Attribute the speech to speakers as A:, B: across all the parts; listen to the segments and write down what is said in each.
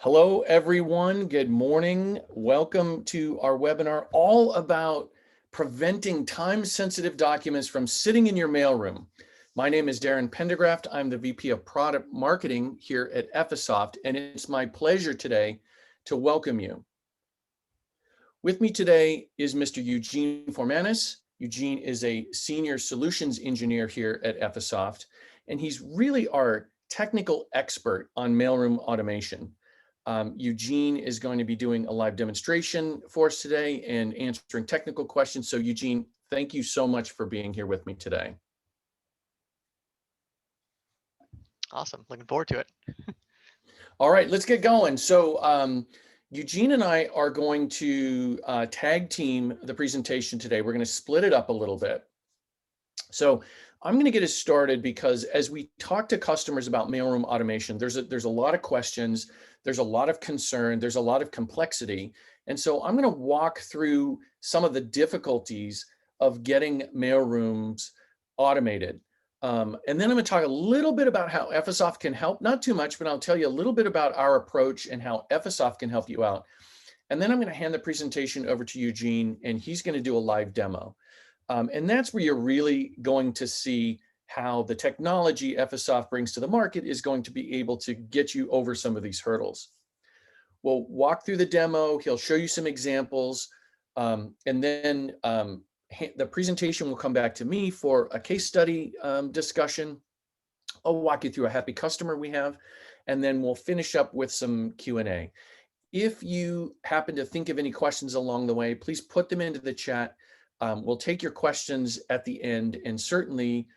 A: Hello, everyone. Good morning. Welcome to our webinar all about preventing time-sensitive documents from sitting in your mailroom. My name is Darren Pendergraft. I'm the VP of Product Marketing here at Ephesoft, and it's my pleasure today to welcome you. With me today is Mr. Eugene Formanis. Eugene is a Senior Solutions Engineer here at Ephesoft, and he's really our technical expert on mailroom automation. Eugene is going to be doing a live demonstration for us today and answering technical questions. So Eugene, thank you so much for being here with me today.
B: Awesome, looking forward to it.
A: All right, let's get going. So Eugene and I are going to tag team the presentation today. We're going to split it up a little bit. So I'm going to get us started because as we talk to customers about mailroom automation, there's a lot of questions, there's a lot of concern, there's a lot of complexity. And so I'm going to walk through some of the difficulties of getting mailrooms automated. And then I'm going to talk a little bit about how Ephesoft can help, not too much, but I'll tell you a little bit about our approach and how Ephesoft can help you out. And then I'm going to hand the presentation over to Eugene, and he's going to do a live demo. And that's where you're really going to see how the technology Ephesoft brings to the market is going to be able to get you over some of these hurdles. We'll walk through the demo. He'll show you some examples. And then the presentation will come back to me for a case study discussion. I'll walk you through a happy customer we have, and then we'll finish up with some Q&A. If you happen to think of any questions along the way, please put them into the chat. We'll take your questions at the end, and certainly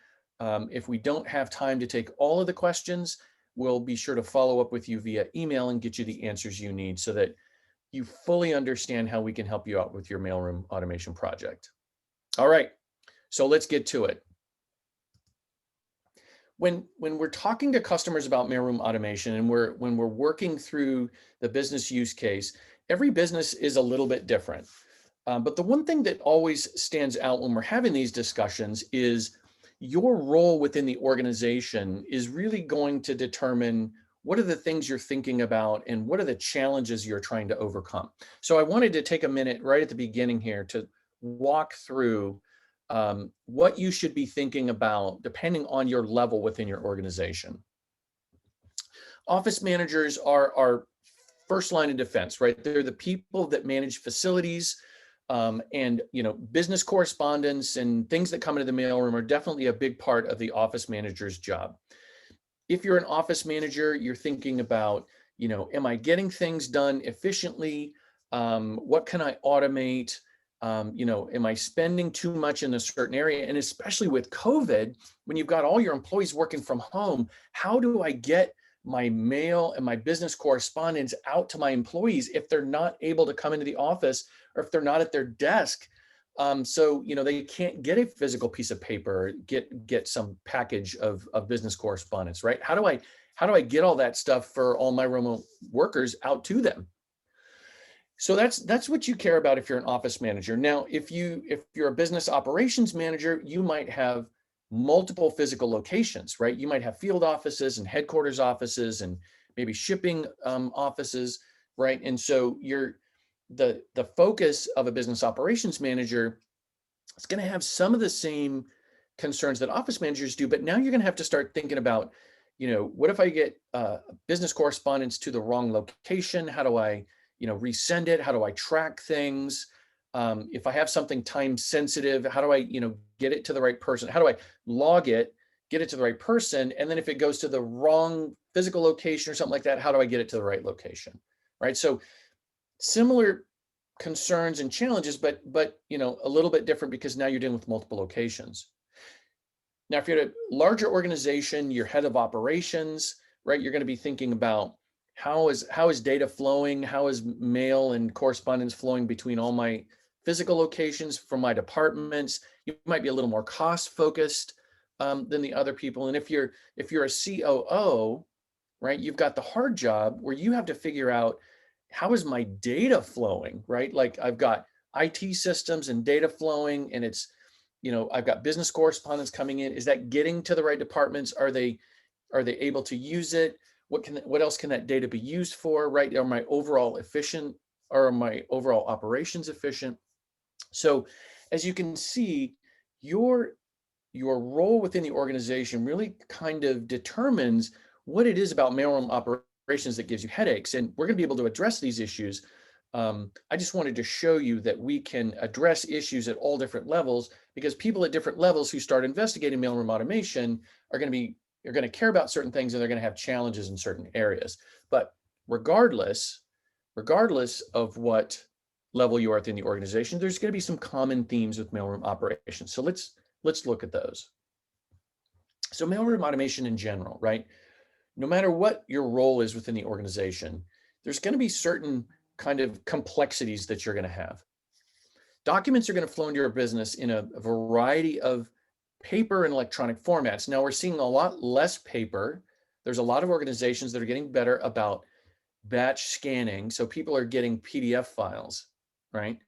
A: if we don't have time to take all of the questions, we'll be sure to follow up with you via email and get you the answers you need so that you fully understand how we can help you out with your mailroom automation project. All right, so let's get to it. When we're talking to customers about mailroom automation and when we're working through the business use case, every business is a little bit different. But the one thing that always stands out when we're having these discussions is your role within the organization is really going to determine what are the things you're thinking about and what are the challenges you're trying to overcome. So I wanted to take a minute right at the beginning here to walk through what you should be thinking about depending on your level within your organization. Office managers are our first line of defense, right? They're the people that manage facilities, and business correspondence and things that come into the mailroom are definitely a big part of the office manager's job. If you're an office manager, you're thinking about, am I getting things done efficiently? What can I automate? Am I spending too much in a certain area? And especially with COVID, when you've got all your employees working from home, how do I get my mail and my business correspondence out to my employees if they're not able to come into the office or if they're not at their desk? So they can't get a physical piece of paper, get some package of business correspondence, right? How do I get all that stuff for all my remote workers out to them? So that's what you care about if you're an office manager. Now, if you're a business operations manager, you might have multiple physical locations, right? You might have field offices and headquarters offices and maybe shipping offices, right? And so the focus of a business operations manager is going to have some of the same concerns that office managers do, but now you're going to have to start thinking about, what if I get business correspondence to the wrong location? How do I resend it? How do I track things? If I have something time sensitive, how do I, get it to the right person? How do I log it, get it to the right person? And then if it goes to the wrong physical location or something like that, how do I get it to the right location? Right. So similar concerns and challenges, but a little bit different because now you're dealing with multiple locations. Now, if you're at a larger organization, you're head of operations, right? You're going to be thinking about how is data flowing? How is mail and correspondence flowing between all my physical locations from my departments? You might be a little more cost focused than the other people. And if you're a COO, right, you've got the hard job where you have to figure out how is my data flowing, right? Like I've got IT systems and data flowing, and it's, I've got business correspondence coming in. Is that getting to the right departments? Are they able to use it? what else can that data be used for, right? Are my overall efficient? Are my overall operations efficient? So as you can see, your your role within the organization really kind of determines what it is about mailroom operations that gives you headaches. And we're going to be able to address these issues. I just wanted to show you that we can address issues at all different levels, because people at different levels who start investigating mailroom automation are going to care about certain things, and they're going to have challenges in certain areas. But regardless, regardless of what level you are within the organization, there's going to be some common themes with mailroom operations. So let's look at those. So mailroom automation in general, right? No matter what your role is within the organization, there's going to be certain kind of complexities that you're going to have. Documents are going to flow into your business in a variety of paper and electronic formats. Now we're seeing a lot less paper. There's a lot of organizations that are getting better about batch scanning. So people are getting PDF files, right?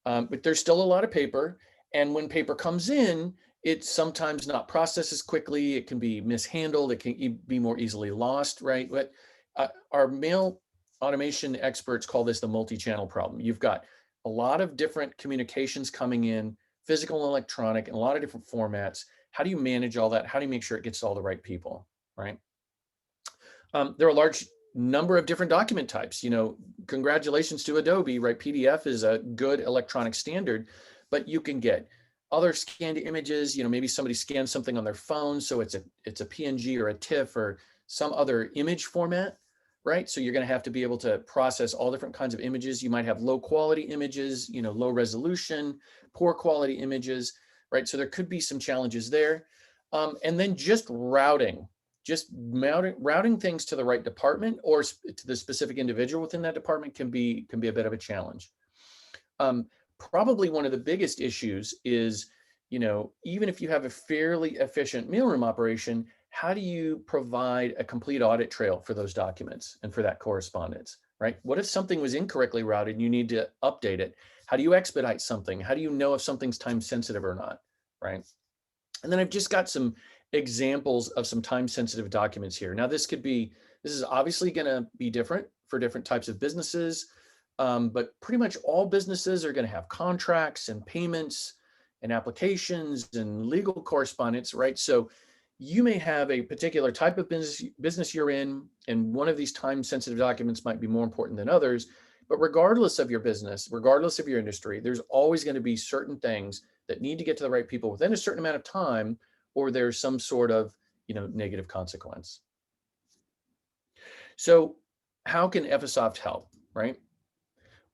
A: But there's still a lot of paper. And when paper comes in, it's sometimes not processed as quickly. It can be mishandled. It can be more easily lost, right? But our mail automation experts call this the multi-channel problem. You've got a lot of different communications coming in, physical and electronic, in a lot of different formats. How do you manage all that? How do you make sure it gets to all the right people, right? There are a large number of different document types. Congratulations to Adobe, right? PDF is a good electronic standard, but you can get other scanned images. Maybe somebody scans something on their phone, so it's a PNG or a TIFF or some other image format, right? So you're going to have to be able to process all different kinds of images. You might have low quality images, low resolution, poor quality images, right? So there could be some challenges there. And then just routing things to the right department or to the specific individual within that department can be a bit of a challenge. Probably one of the biggest issues is, even if you have a fairly efficient mailroom operation, how do you provide a complete audit trail for those documents and for that correspondence, right? What if something was incorrectly routed and you need to update it? How do you expedite something? How do you know if something's time sensitive or not, right? And then I've just got some examples of some time sensitive documents here. Now this is obviously going to be different for different types of businesses, but pretty much all businesses are going to have contracts and payments and applications and legal correspondence, right? So you may have a particular type of business you're in, and one of these time sensitive documents might be more important than others. But regardless of your business, regardless of your industry, there's always going to be certain things that need to get to the right people within a certain amount of time, or there's some sort of negative consequence. So how can Ephesoft help, right?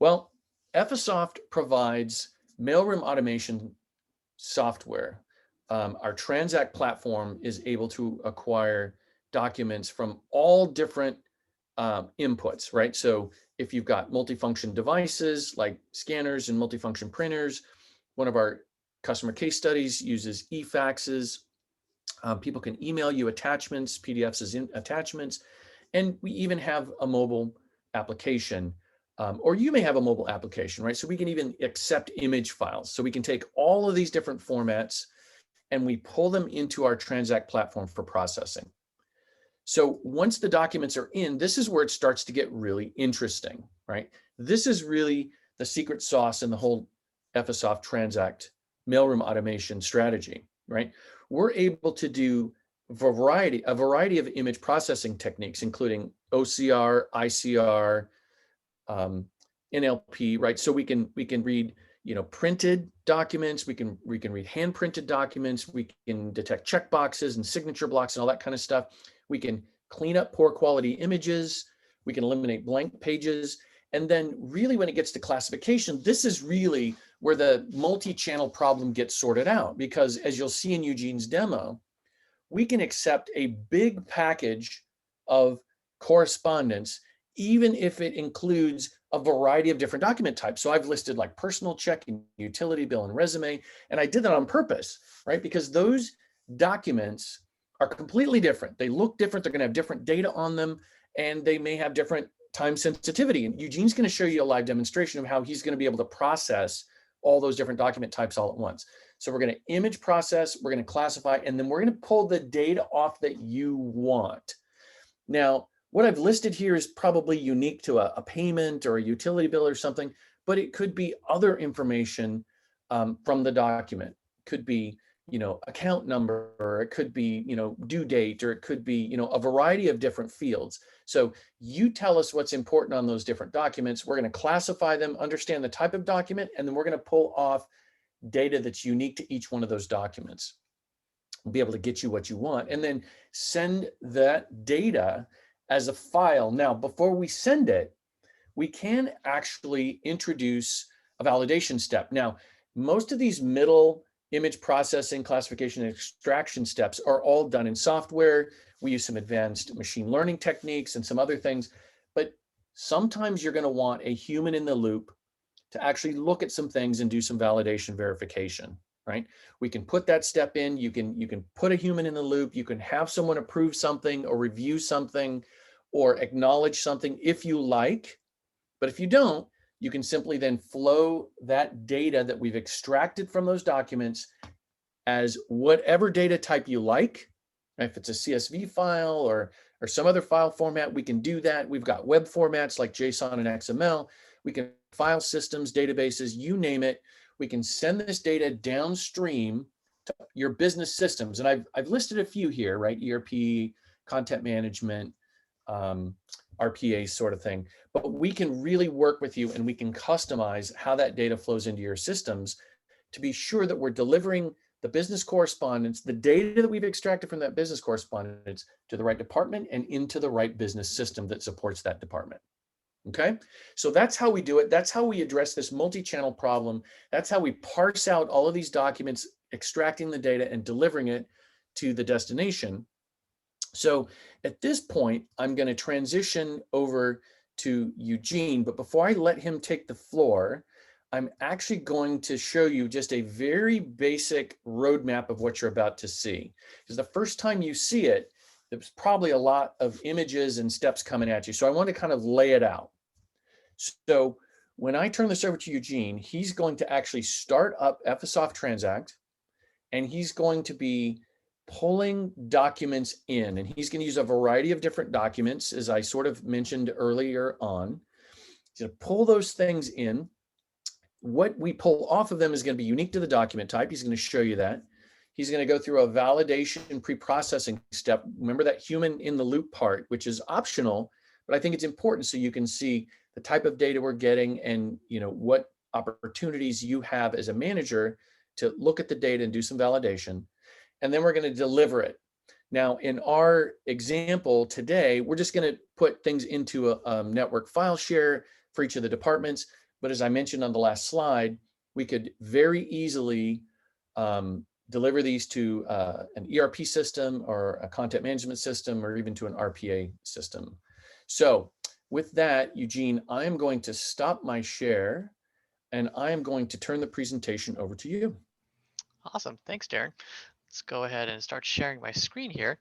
A: Well, Ephesoft provides mailroom automation software. Our Transact platform is able to acquire documents from all different inputs, right? So if you've got multifunction devices like scanners and multifunction printers, one of our customer case studies uses e-faxes. People can email you attachments, PDFs as attachments, and we even have a mobile application, or you may have a mobile application, right? So we can even accept image files. So we can take all of these different formats and we pull them into our Transact platform for processing. So once the documents are in, this is where it starts to get really interesting, right? This is really the secret sauce in the whole Ephesoft Transact mailroom automation strategy, right? We're able to do a variety of image processing techniques, including OCR, ICR, NLP, right? So we can read printed documents, we can read hand printed documents, we can detect check boxes and signature blocks and all that kind of stuff. We can clean up poor quality images, we can eliminate blank pages. And then really when it gets to classification, this is really where the multi-channel problem gets sorted out, because as you'll see in Eugene's demo, we can accept a big package of correspondence, even if it includes a variety of different document types. So I've listed like personal check and utility bill and resume, and I did that on purpose, right? Because those documents are completely different. They look different. They're going to have different data on them, and they may have different time sensitivity. And Eugene's going to show you a live demonstration of how he's going to be able to process all those different document types all at once. So we're going to image process, we're going to classify, and then we're going to pull the data off that you want. Now, what I've listed here is probably unique to a payment or a utility bill or something, but it could be other information from the document. Could be, account number, or it could be, due date, or it could be, a variety of different fields. So you tell us what's important on those different documents. We're going to classify them, understand the type of document, and then we're going to pull off data that's unique to each one of those documents. We'll be able to get you what you want, and then send that data as a file. Now, before we send it, we can actually introduce a validation step. Now, most of these middle image processing, classification, and extraction steps are all done in software. We use some advanced machine learning techniques and some other things, but sometimes you're going to want a human in the loop to actually look at some things and do some validation verification, right? We can put that step in. You can put a human in the loop. You can have someone approve something or review something or acknowledge something if you like. But if you don't, you can simply then flow that data that we've extracted from those documents as whatever data type you like. If it's a CSV file or some other file format, we can do that. We've got web formats like JSON and XML. We can file systems, databases, you name it. We can send this data downstream to your business systems. And I've listed a few here, right? ERP, content management, RPA sort of thing. But we can really work with you and we can customize how that data flows into your systems to be sure that we're delivering the business correspondence, the data that we've extracted from that business correspondence to the right department and into the right business system that supports that department. Okay, so that's how we do it. That's how we address this multi-channel problem. That's how we parse out all of these documents, extracting the data and delivering it to the destination. So at this point, I'm going to transition over to Eugene, but before I let him take the floor, I'm actually going to show you just a very basic roadmap of what you're about to see. Because the first time you see it, there's probably a lot of images and steps coming at you. So I want to kind of lay it out. So when I turn this over to Eugene, he's going to actually start up Ephesoft Transact, and he's going to be pulling documents in, and he's going to use a variety of different documents, as I sort of mentioned earlier on. He's going to pull those things in. What we pull off of them is going to be unique to the document type. He's going to show you that. He's going to go through a validation pre-processing step. Remember that human in the loop part, which is optional, but I think it's important so you can see the type of data we're getting and what opportunities you have as a manager to look at the data and do some validation. And then we're going to deliver it. Now, in our example today, we're just going to put things into a network file share for each of the departments. But as I mentioned on the last slide, we could very easily deliver these to an ERP system or a content management system or even to an RPA system. So with that, Eugene, I am going to stop my share and I am going to turn the presentation over to you.
B: Awesome. Thanks, Darren. Let's go ahead and start sharing my screen here.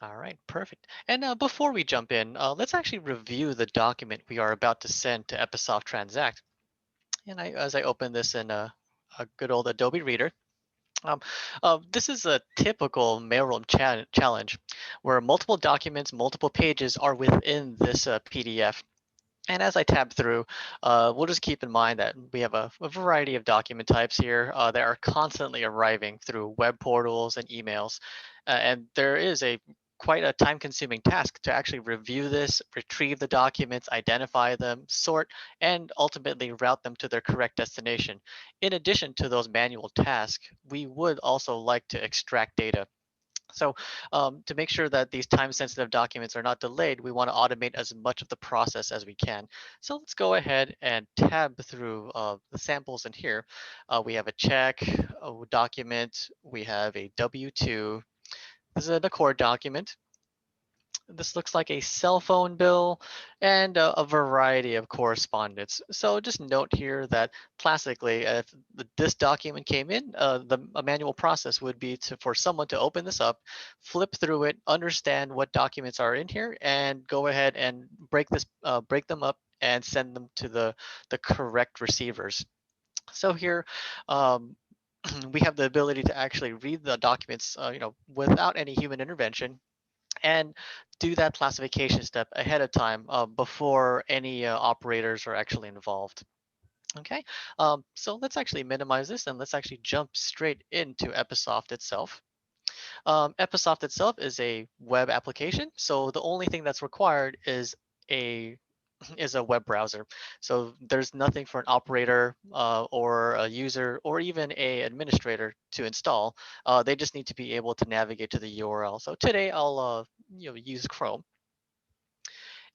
B: All right, perfect. And before we jump in, let's actually review the document we are about to send to Ephesoft Transact. And as I open this in a good old Adobe Reader, um, this is a typical mailroom challenge where multiple documents, multiple pages are within this PDF. And as I tab through, we'll just keep in mind that we have a variety of document types here that are constantly arriving through web portals and emails. And there is a quite a time-consuming task to actually review this, retrieve the documents, identify them, sort, and ultimately route them to their correct destination. In addition to those manual tasks, we would also like to extract data. So to make sure that these time-sensitive documents are not delayed, we want to automate as much of the process as we can. So let's go ahead and tab through the samples in here. We have a check, a document, we have a W-2. This is an Accord document. This looks like a cell phone bill and a variety of correspondence. So just note here that classically, if this document came in, a manual process would be for someone to open this up, flip through it, understand what documents are in here, and go ahead and break them up and send them to the correct receivers. So here, um, we have the ability to actually read the documents, without any human intervention, and do that classification step ahead of time before any operators are actually involved. Okay, so let's actually minimize this and let's actually jump straight into Episoft itself. Episoft itself is a web application, so the only thing that's required a is a web browser. So there's nothing for an operator or a user or even a administrator to install. They just need to be able to navigate to the URL. So today I'll use Chrome,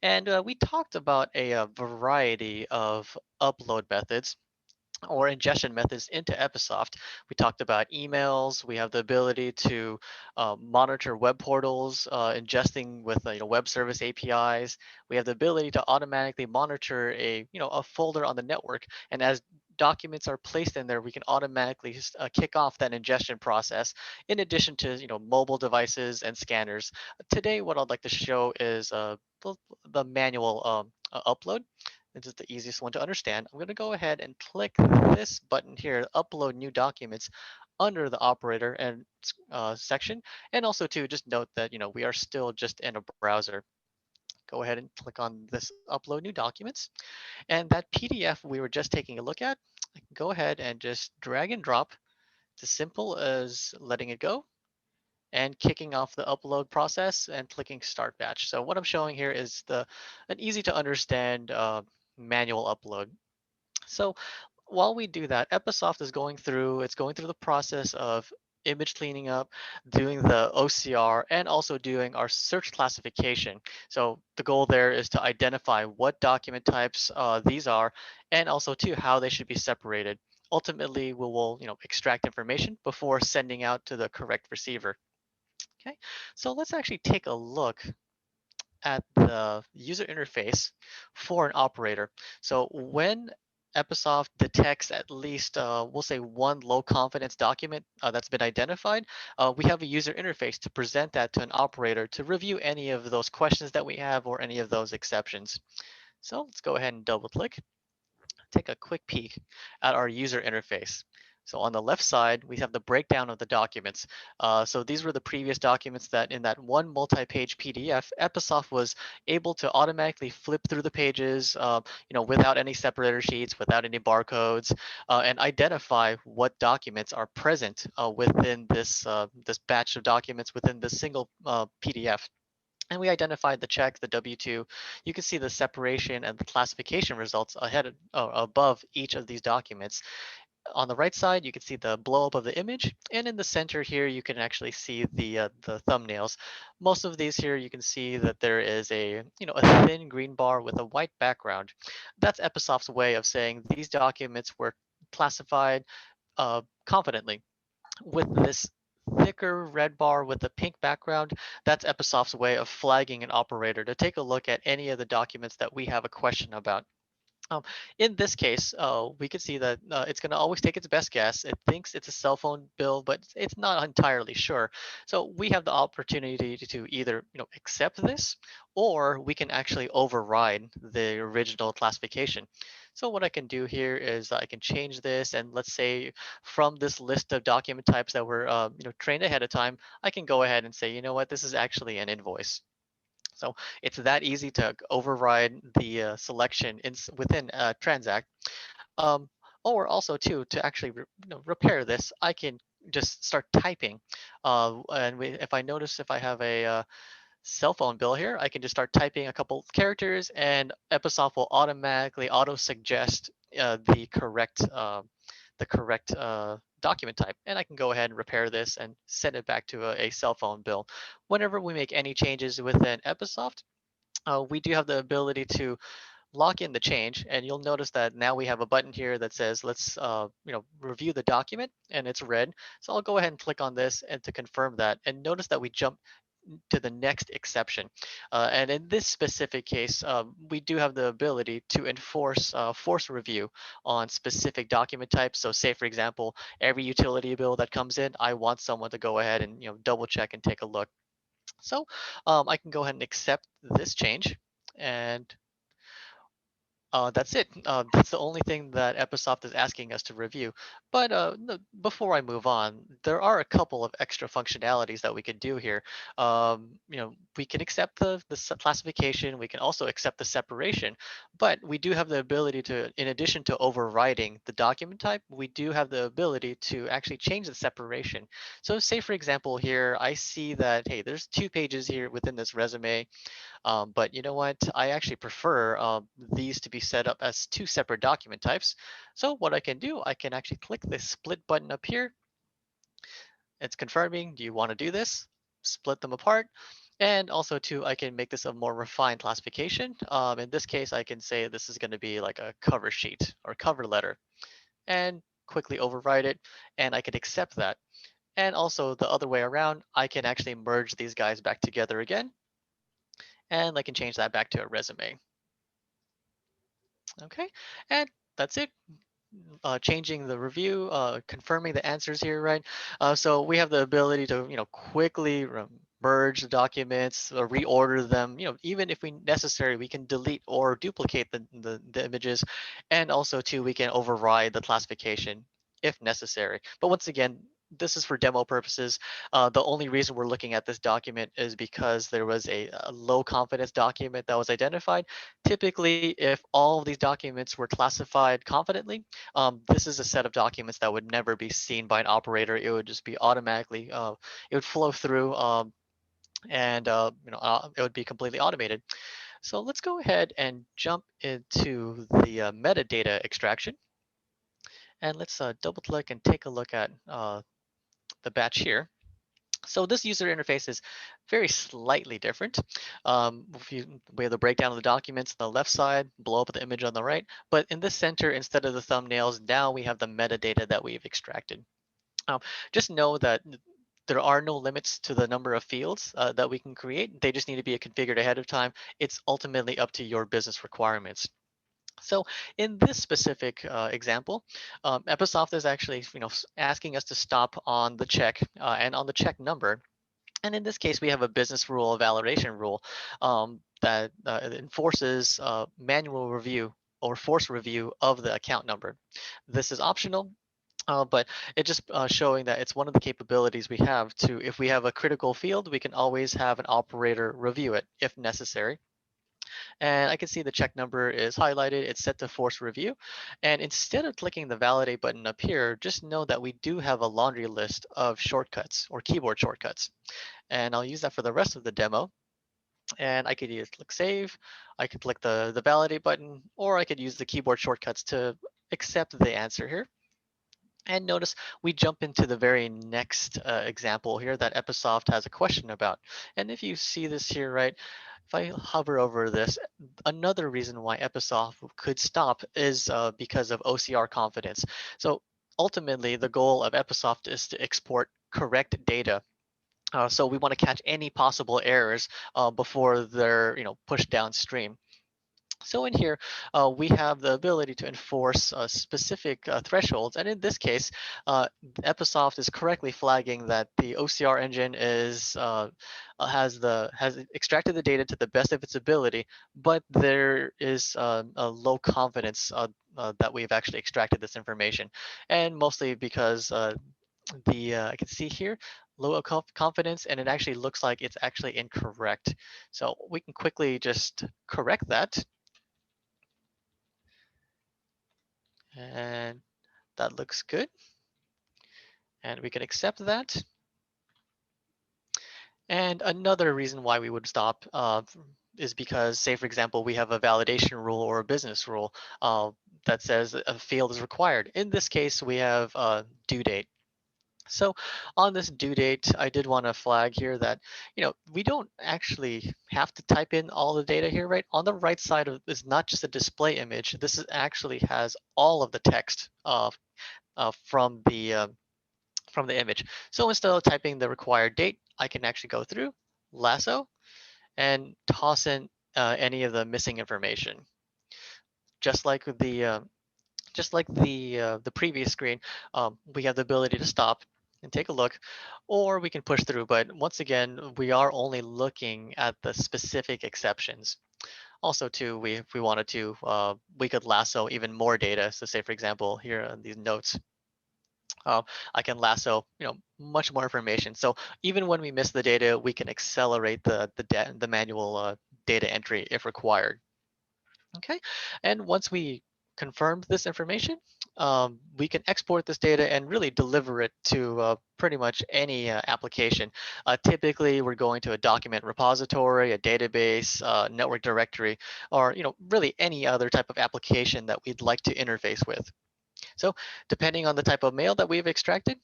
B: and we talked about a variety of upload methods or ingestion methods into Episoft. We talked about emails. We have the ability to monitor web portals, ingesting with web service APIs. We have the ability to automatically monitor a folder on the network, and as documents are placed in there, we can automatically kick off that ingestion process. In addition to mobile devices and scanners. Today, what I'd like to show is the manual upload. This is the easiest one to understand. I'm going to go ahead and click this button here, upload new documents under the operator and section. And also to just note that, we are still just in a browser. Go ahead and click on this upload new documents. And that PDF we were just taking a look at, I can go ahead and just drag and drop. It's as simple as letting it go and kicking off the upload process and clicking start batch. So what I'm showing here is an easy to understand manual upload. So while we do that, Episoft is going through the process of image cleaning up, doing the OCR, and also doing our search classification. So the goal there is to identify what document types these are, and also too how they should be separated. Ultimately, we will extract information before sending out to the correct receiver. Okay, so let's actually take a look at the user interface for an operator. So when Episoft detects at least, we'll say, one low confidence document that's been identified, we have a user interface to present that to an operator to review any of those questions that we have or any of those exceptions. So let's go ahead and double click, take a quick peek at our user interface. So on the left side, we have the breakdown of the documents. So these were the previous documents that in that one multi-page PDF, Episoft was able to automatically flip through the pages, without any separator sheets, without any barcodes, and identify what documents are present within this batch of documents within this single PDF. And we identified the check, the W-2. You can see the separation and the classification results ahead of, above each of these documents. On the right side, you can see the blow up of the image, and in the center here, you can actually see the thumbnails. Most of these here, you can see that there is a thin green bar with a white background. That's Episoft's way of saying these documents were classified confidently. With this thicker red bar with a pink background, that's Episoft's way of flagging an operator to take a look at any of the documents that we have a question about. Um, in this case, we can see that it's going to always take its best guess. It thinks it's a cell phone bill, but it's not entirely sure. So we have the opportunity to either accept this, or we can actually override the original classification. So what I can do here is I can change this, and let's say from this list of document types that were trained ahead of time, I can go ahead and say, you know what, this is actually an invoice. So it's that easy to override the selection within Transact. Um, or also too, to actually repair this, I can just start typing. If I notice if I have a cell phone bill here, I can just start typing a couple of characters, and Episoft will automatically auto suggest the correct document type, and I can go ahead and repair this and send it back to a cell phone bill. Whenever we make any changes within Episoft, we do have the ability to lock in the change, and you'll notice that now we have a button here that says let's review the document, and it's red. So I'll go ahead and click on this and to confirm that, and notice that we jump to the next exception. And in this specific case, we do have the ability to enforce force review on specific document types. So say, for example, every utility bill that comes in, I want someone to go ahead and double check and take a look. So I can go ahead and accept this change. And That's it. That's the only thing that Ephesoft is asking us to review. But before I move on, there are a couple of extra functionalities that we could do here. We can accept the classification. We can also accept the separation. But we do have the ability to, in addition to overriding the document type, we do have the ability to actually change the separation. So say, for example, here, I see that, hey, there's 2 pages here within this resume. But you know what? I actually prefer these to be set up as two separate document types. So what I can do, I can actually click this split button up here. It's confirming, do you want to do this? Split them apart. And also too, I can make this a more refined classification. In this case, I can say this is going to be like a cover sheet or cover letter and quickly override it. And I can accept that. And also the other way around, I can actually merge these guys back together again. And I can change that back to a resume. Okay, and that's it. Changing the review, confirming the answers here, right? So we have the ability to, quickly merge the documents, or reorder them. Even if we necessary, we can delete or duplicate the images, and also too, we can override the classification if necessary. But once again, this is for demo purposes. The only reason we're looking at this document is because there was a low confidence document that was identified. Typically, if all of these documents were classified confidently, this is a set of documents that would never be seen by an operator. It would just be automatically, it would flow through, and it would be completely automated. So let's go ahead and jump into the metadata extraction, and let's double click and take a look at the batch here. So this user interface is very slightly different. We have the breakdown of the documents on the left side, blow up the image on the right. But in the center, instead of the thumbnails, now we have the metadata that we've extracted. Um, just know that there are no limits to the number of fields that we can create. They just need to be configured ahead of time. It's ultimately up to your business requirements. So in this specific example, Episoft is actually asking us to stop on the check and on the check number. And in this case, we have a business rule, a validation rule that enforces manual review or force review of the account number. This is optional, but it's just showing that it's one of the capabilities we have to, if we have a critical field, we can always have an operator review it if necessary. And I can see the check number is highlighted. It's set to force review. And instead of clicking the validate button up here, just know that we do have a laundry list of shortcuts or keyboard shortcuts. And I'll use that for the rest of the demo. And I could either click save, I could click the validate button, or I could use the keyboard shortcuts to accept the answer here. And notice we jump into the very next example here that Episoft has a question about. And if you see this here, right, if I hover over this, another reason why Episoft could stop is because of OCR confidence. So ultimately, the goal of Episoft is to export correct data. So we want to catch any possible errors before they're pushed downstream. So in here, we have the ability to enforce specific thresholds, and in this case, Episoft is correctly flagging that the OCR engine has extracted the data to the best of its ability, but there is a low confidence that we've actually extracted this information, and mostly because the I can see here low confidence, and it actually looks like it's actually incorrect. So we can quickly just correct that. And that looks good. And we can accept that. And another reason why we would stop is because, say, for example, we have a validation rule or a business rule that says a field is required. In this case, we have a due date. So on this due date, I did want to flag here that, we don't actually have to type in all the data here, right? On the right side of is not just a display image. This is actually has all of the text from the image. So instead of typing the required date, I can actually go through, lasso, and toss in any of the missing information. Just like the previous screen, we have the ability to stop and take a look, or we can push through. But once again, we are only looking at the specific exceptions. Also, too, if we wanted to, we could lasso even more data. So, say for example, here on these notes, uh, I can lasso, much more information. So even when we miss the data, we can accelerate the manual data entry if required. Okay, and once we confirm this information, we can export this data and really deliver it to pretty much any application. Typically, we're going to a document repository, a database, network directory, or really any other type of application that we'd like to interface with. So depending on the type of mail that we've extracted,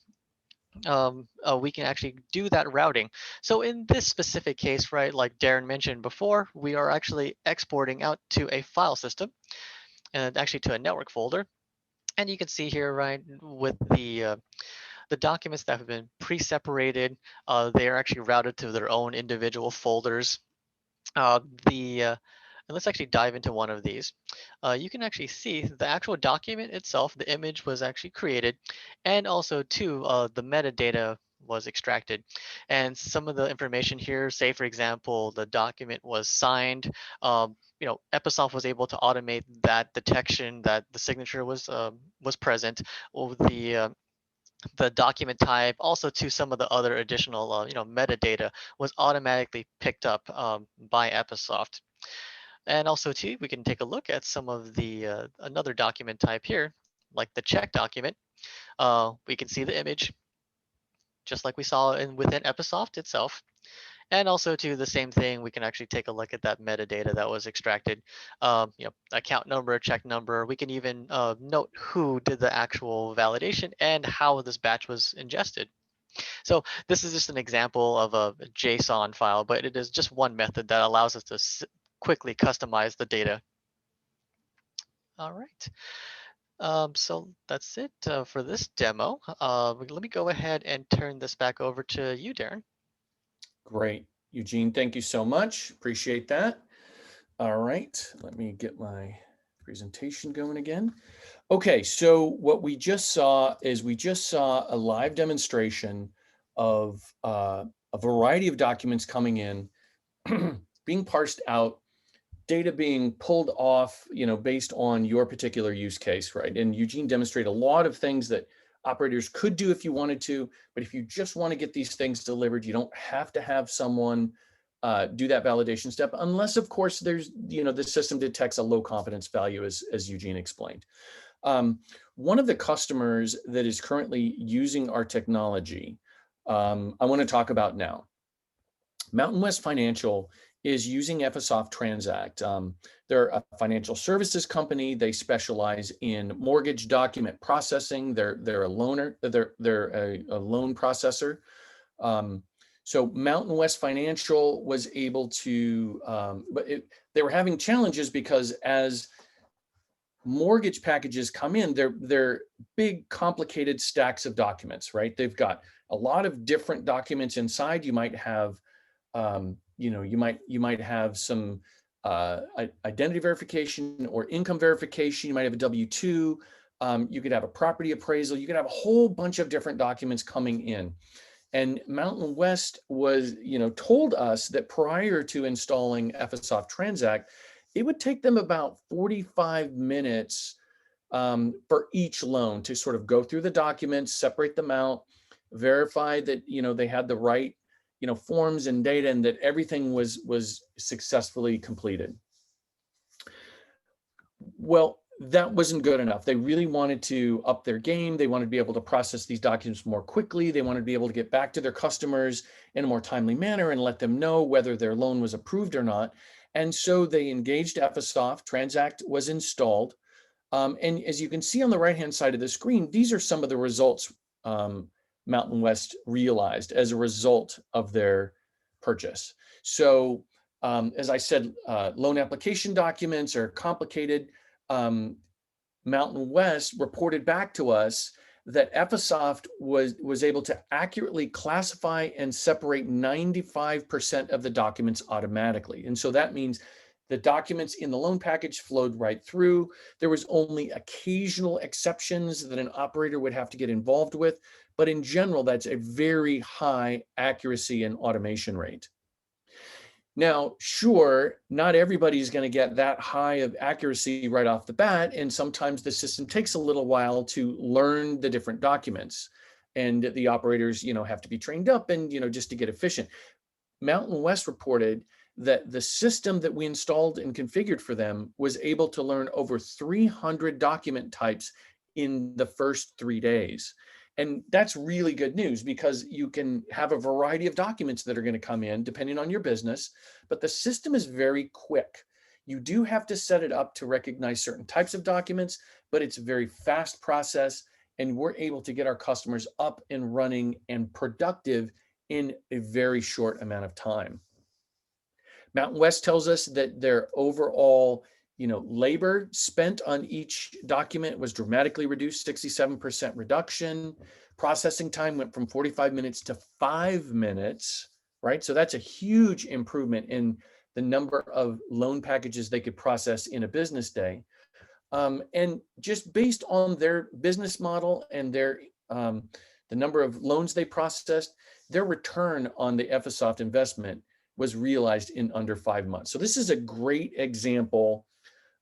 B: we can actually do that routing. So in this specific case, right, like Darren mentioned before, we are actually exporting out to a file system and actually to a network folder. And you can see here, right, with the documents that have been pre-separated, they are actually routed to their own individual folders. The And let's actually dive into one of these. You can actually see the actual document itself, the image was actually created, and also too, the metadata was extracted. And some of the information here, say for example, the document was signed, Episoft was able to automate that detection that the signature was present, or the document type, also to some of the other additional metadata was automatically picked up by Episoft. And also too, we can take a look at some of the another document type here, like the check document. We can see the image just like we saw within Episoft itself. And also to the same thing, we can actually take a look at that metadata that was extracted. Account number, check number. We can even note who did the actual validation and how this batch was ingested. So this is just an example of a JSON file, but it is just one method that allows us to quickly customize the data. All right. So that's it for this demo. Let me go ahead and turn this back over to you, Darren.
A: Great. Eugene, thank you so much. Appreciate that. All right, let me get my presentation going again. Okay, so what we just saw is we just saw a live demonstration of a variety of documents coming in, being parsed out, data being pulled off, based on your particular use case, right? And Eugene demonstrated a lot of things that operators could do if you wanted to, but if you just want to get these things delivered, you don't have to have someone do that validation step, unless, of course, there's, the system detects a low confidence value, as Eugene explained. One of the customers that is currently using our technology, I want to talk about now. Mountain West Financial is using Ephesoft Transact. They're a financial services company. They specialize in mortgage document processing. They're a loaner. They're a loan processor. So Mountain West Financial was able to, they were having challenges because as mortgage packages come in, they're big, complicated stacks of documents, right? They've got a lot of different documents inside. You might have you might have some identity verification or income verification. You might have a W-2. You could have a property appraisal. You could have a whole bunch of different documents coming in. And Mountain West was, told us that prior to installing Ephesoft Transact, it would take them about 45 minutes for each loan to sort of go through the documents, separate them out, verify that they had the right forms and data, and that everything was successfully completed. Well, that wasn't good enough. They really wanted to up their game. They wanted to be able to process these documents more quickly. They wanted to be able to get back to their customers in a more timely manner and let them know whether their loan was approved or not. And so they engaged Ephesoft. Transact was installed. And as you can see on the right-hand side of the screen, these are some of the results Mountain West realized as a result of their purchase. So as I said, loan application documents are complicated. Mountain West reported back to us that Ephesoft was able to accurately classify and separate 95% of the documents automatically. And so that means the documents in the loan package flowed right through. There was only occasional exceptions that an operator would have to get involved with. But in general, that's a very high accuracy and automation rate. Now, sure, not everybody's going to get that high of accuracy right off the bat, and sometimes the system takes a little while to learn the different documents, and the operators, have to be trained up and, just to get efficient. Mountain West reported that the system that we installed and configured for them was able to learn over 300 document types in the first 3 days. And that's really good news because you can have a variety of documents that are going to come in depending on your business, but the system is very quick. You do have to set it up to recognize certain types of documents, but it's a very fast process, and we're able to get our customers up and running and productive in a very short amount of time. Mountain West tells us that their overall, labor spent on each document was dramatically reduced, 67% reduction. Processing time went from 45 minutes to 5 minutes, right? So that's a huge improvement in the number of loan packages they could process in a business day. And just based on their business model and the number of loans they processed, their return on the Ephesoft investment was realized in under 5 months. So this is a great example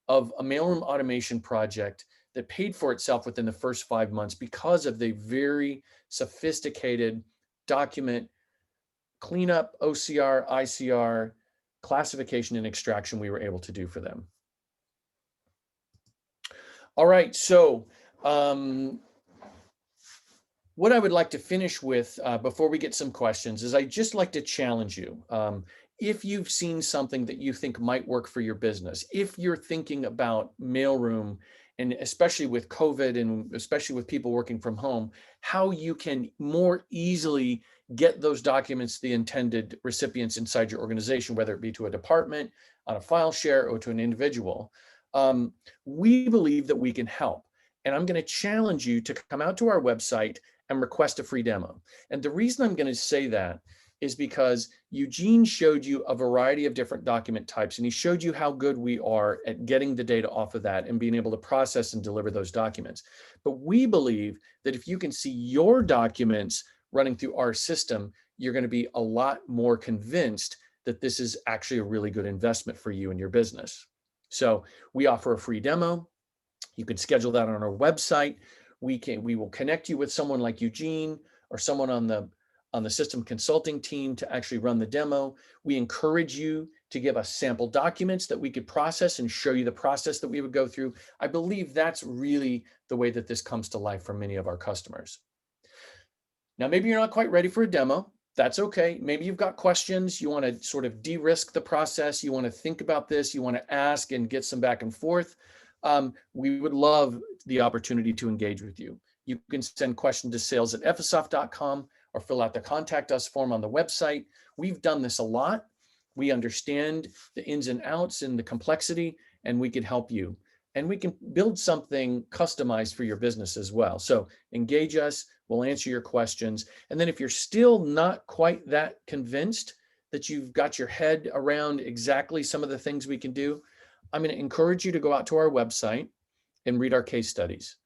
A: of a mailroom automation project that paid for itself within the first 5 months because of the very sophisticated document cleanup, OCR, ICR, classification, and extraction we were able to do for them. All right, so what I would like to finish with before we get some questions is I'd just like to challenge you. If you've seen something that you think might work for your business, if you're thinking about mailroom, and especially with COVID and especially with people working from home, how you can more easily get those documents to the intended recipients inside your organization, whether it be to a department, on a file share, or to an individual, we believe that we can help. And I'm going to challenge you to come out to our website and request a free demo. And the reason I'm going to say that is because Eugene showed you a variety of different document types, and he showed you how good we are at getting the data off of that and being able to process and deliver those documents. But we believe that if you can see your documents running through our system, you're going to be a lot more convinced that this is actually a really good investment for you and your business. So we offer a free demo. You can schedule that on our website. We will connect you with someone like Eugene or someone on the system consulting team to actually run the demo. We encourage you to give us sample documents that we could process and show you the process that we would go through. I believe that's really the way that this comes to life for many of our customers. Now, maybe you're not quite ready for a demo. That's okay. Maybe you've got questions. You want to sort of de-risk the process. You want to think about this. You want to ask and get some back and forth. We would love the opportunity to engage with you. You can send questions to sales@ephesoft.com or fill out the contact us form on the website. We've done this a lot. We understand the ins and outs and the complexity, and we can help you. And we can build something customized for your business as well. So engage us. We'll answer your questions. And then if you're still not quite that convinced that you've got your head around exactly some of the things we can do, I'm going to encourage you to go out to our website and read our case studies.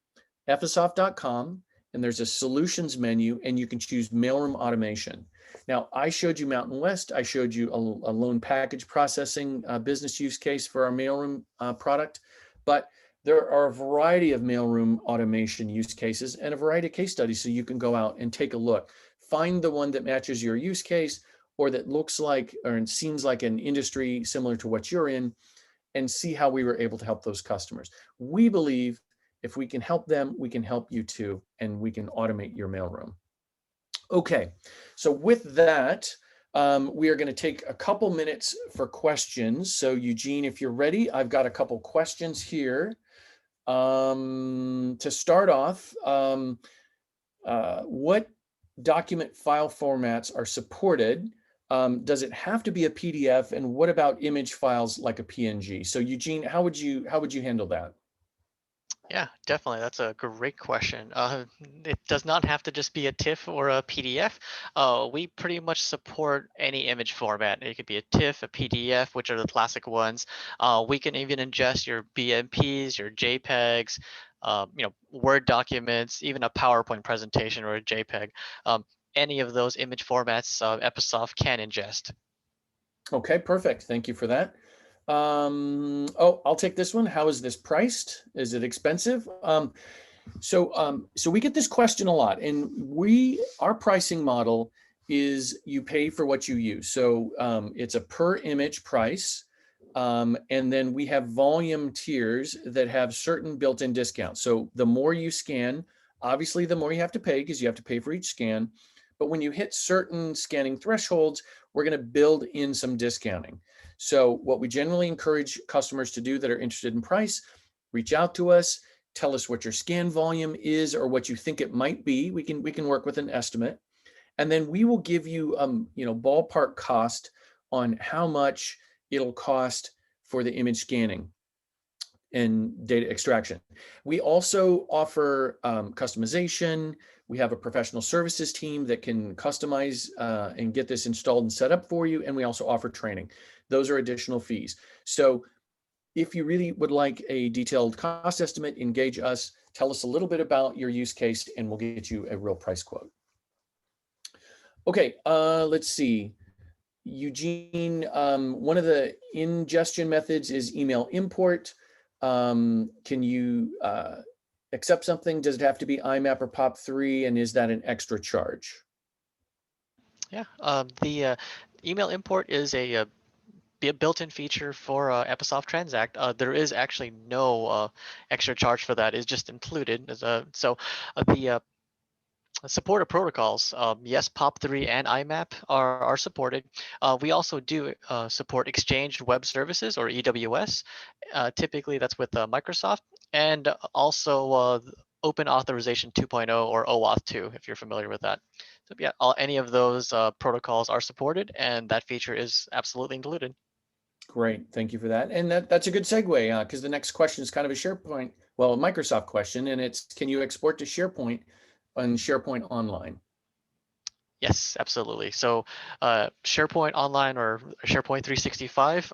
A: Ephesoft.com, and there's a solutions menu, and you can choose mailroom automation. Now, I showed you Mountain West. I showed you a loan package processing business use case for our mailroom product, but there are a variety of mailroom automation use cases and a variety of case studies, so you can go out and take a look. Find the one that matches your use case or that looks like or seems like an industry similar to what you're in, and see how we were able to help those customers. We believe if we can help them, we can help you too, and we can automate your mailroom. Okay, so with that, we are going to take a couple minutes for questions. So Eugene, if you're ready, I've got a couple questions here. To start off, what document file formats are supported? Does it have to be a PDF? And what about image files like a PNG? So Eugene, how would you handle that?
B: Yeah, definitely. That's a great question. It does not have to just be a TIFF or a PDF. We pretty much support any image format. It could be a TIFF, a PDF, which are the classic ones. We can even ingest your BMPs, your JPEGs, Word documents, even a PowerPoint presentation or a JPEG. Any of those image formats, Episoft can ingest.
A: Okay, perfect. Thank you for that. Oh, I'll take this one. How is this priced? Is it expensive? So we get this question a lot, and our pricing model is you pay for what you use. So it's a per image price, and then we have volume tiers that have certain built-in discounts. So the more you scan, obviously, the more you have to pay because you have to pay for each scan. But when you hit certain scanning thresholds, we're going to build in some discounting. So what we generally encourage customers to do that are interested in price, reach out to us, tell us what your scan volume is or what you think it might be. We can work with an estimate, and then we will give you ballpark cost on how much it'll cost for the image scanning and data extraction. We also offer customization. We have a professional services team that can customize and get this installed and set up for you. And we also offer training. Those are additional fees. So if you really would like a detailed cost estimate, engage us, tell us a little bit about your use case, and we'll get you a real price quote. Okay, let's see. Eugene, one of the ingestion methods is email import. Can you accept something? Does it have to be IMAP or POP3? And is that an extra charge?
B: Yeah, the email import is a built-in feature for Ephesoft Transact. There is actually no extra charge for that. It's just included. The supported protocols, yes, POP3 and IMAP are supported. We also do support Exchange Web Services or EWS. Typically, that's with Microsoft, and also Open Authorization 2.0 or OAuth 2, if you're familiar with that. So yeah, any of those protocols are supported, and that feature is absolutely included.
A: Great, thank you for that. And that's a good segue because the next question is kind of a SharePoint, well, a Microsoft question, and it's can you export to SharePoint on SharePoint Online?
B: Yes, absolutely. So SharePoint Online or SharePoint 365,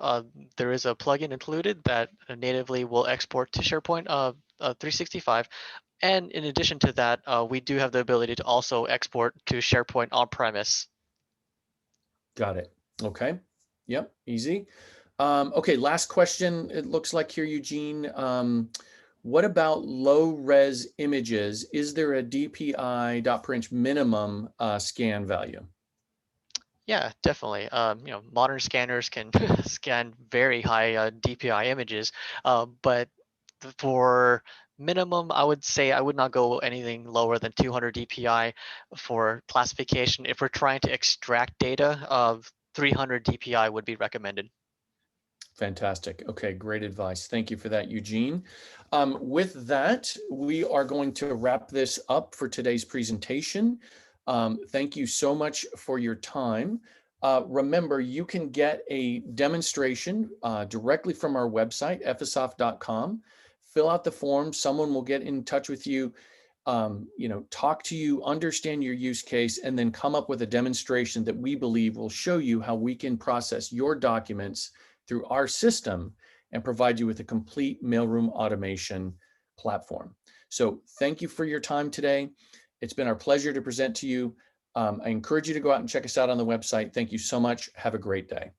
B: there is a plugin included that natively will export to SharePoint 365. And in addition to that, we do have the ability to also export to SharePoint on-premise.
A: Got it. Okay. Yep, easy. Okay, last question. It looks like here, Eugene. What about low res images? Is there a DPI dot per inch minimum scan value?
B: Yeah, definitely. Modern scanners can scan very high DPI images, but for minimum, I would say I would not go anything lower than 200 DPI for classification. If we're trying to extract data, of 300 DPI would be recommended.
A: Fantastic. Okay, great advice. Thank you for that, Eugene. With that, we are going to wrap this up for today's presentation. Thank you so much for your time. Remember, you can get a demonstration directly from our website, ephesoft.com. Fill out the form. Someone will get in touch with you, talk to you, understand your use case, and then come up with a demonstration that we believe will show you how we can process your documents through our system and provide you with a complete mailroom automation platform. So thank you for your time today. It's been our pleasure to present to you. I encourage you to go out and check us out on the website. Thank you so much. Have a great day.